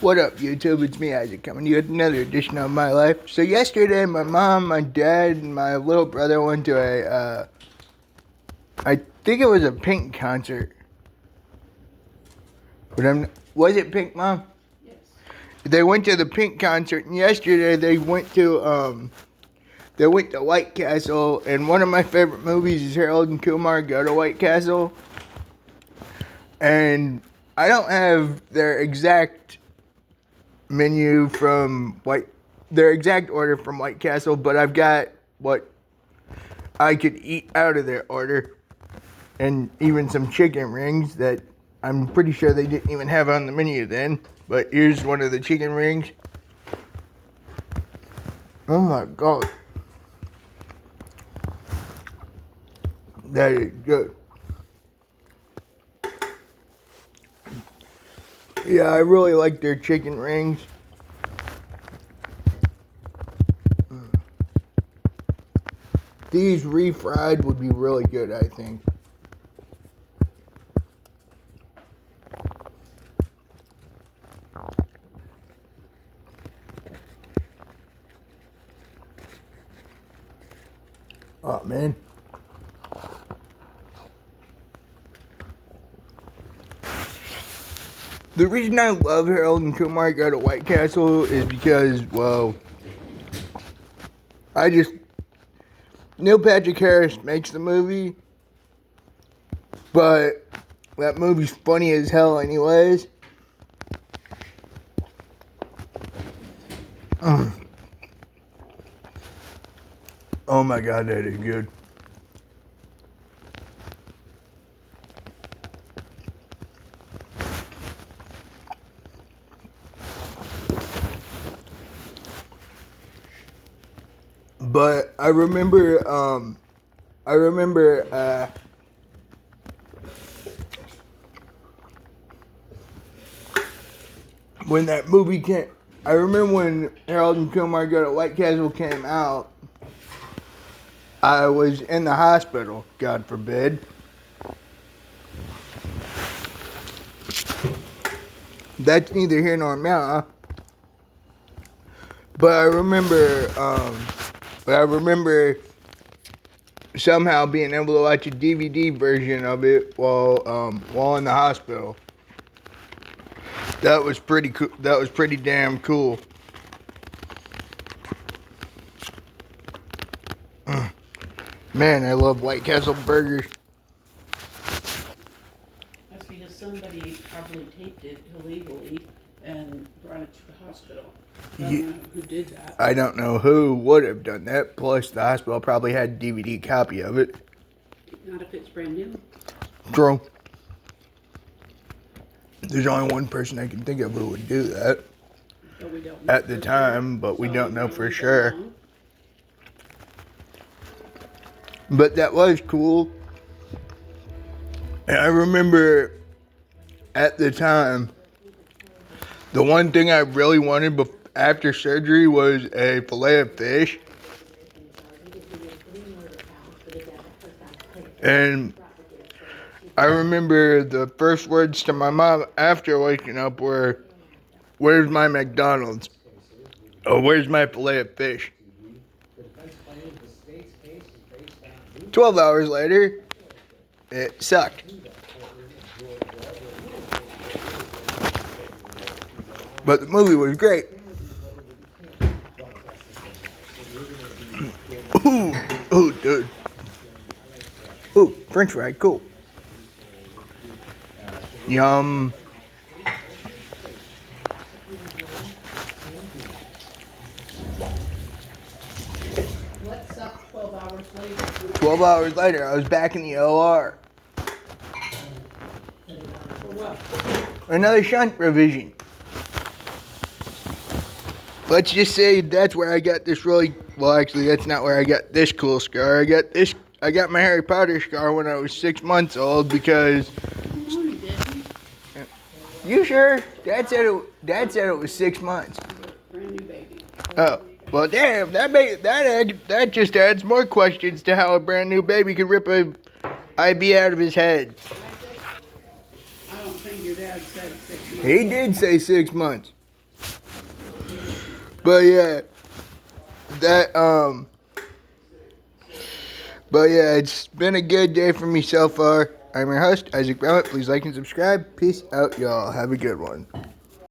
What up, YouTube? It's me, Isaac, coming to you with another edition of my life. So yesterday, my mom, my dad, and my little brother went to I think it was a Pink concert. But was it Pink, Mom? Yes. They went to the Pink concert, and yesterday they went to White Castle, and one of my favorite movies is Harold and Kumar Go to White Castle. And I don't have their exact menu from their exact order from White Castle, but I've got what I could eat out of their order, and even some chicken rings that I'm pretty sure they didn't even have on the menu then. But here's one of the chicken rings. Oh my god, that is good. Yeah, I really like their chicken rings. These refried would be really good, I think. Oh, man. The reason I love Harold and Kumar Go to White Castle is because, well, Neil Patrick Harris makes the movie, but that movie's funny as hell anyways. Oh my god, that is good. But I remember when that movie came. I remember when Harold and Kumar Go to White Castle came out. I was in the hospital, God forbid. That's neither here nor there. Huh? But I remember somehow being able to watch a DVD version of it while in the hospital. That was pretty cool. That was pretty damn cool. Man, I love White Castle burgers. That's because somebody probably taped it illegally and brought it to the hospital. I don't know who did that. I don't know who would have done that. Plus, the hospital probably had a DVD copy of it. Not if it's brand new. True. There's only one person I can think of who would do that But we don't know at the for time, sure. but we So don't know for we sure. don't know. But that was cool. And I remember at the time, the one thing I really wanted after surgery was a fillet of fish. And I remember the first words to my mom after waking up were, "Where's my McDonald's? Oh, where's my fillet of fish?" 12 hours later, it sucked. But the movie was great. Ooh, dude. Ooh, French fry, cool. Yum. What's up 12 hours later? 12 hours later, I was back in the OR. For what? Another shunt revision. Let's just say that's where I got this actually, that's not where I got this cool scar. I got my Harry Potter scar when I was 6 months old because... No, you didn't. You sure? Dad said it was 6 months. Brand new baby. Oh, well, damn, that just adds more questions to how a brand new baby could rip a IB out of his head. I don't think your dad said 6 months. He did say 6 months. But yeah, that but yeah, it's been a good day for me so far. I'm your host, Isaac Browett. Please like and subscribe. Peace out, y'all. Have a good one.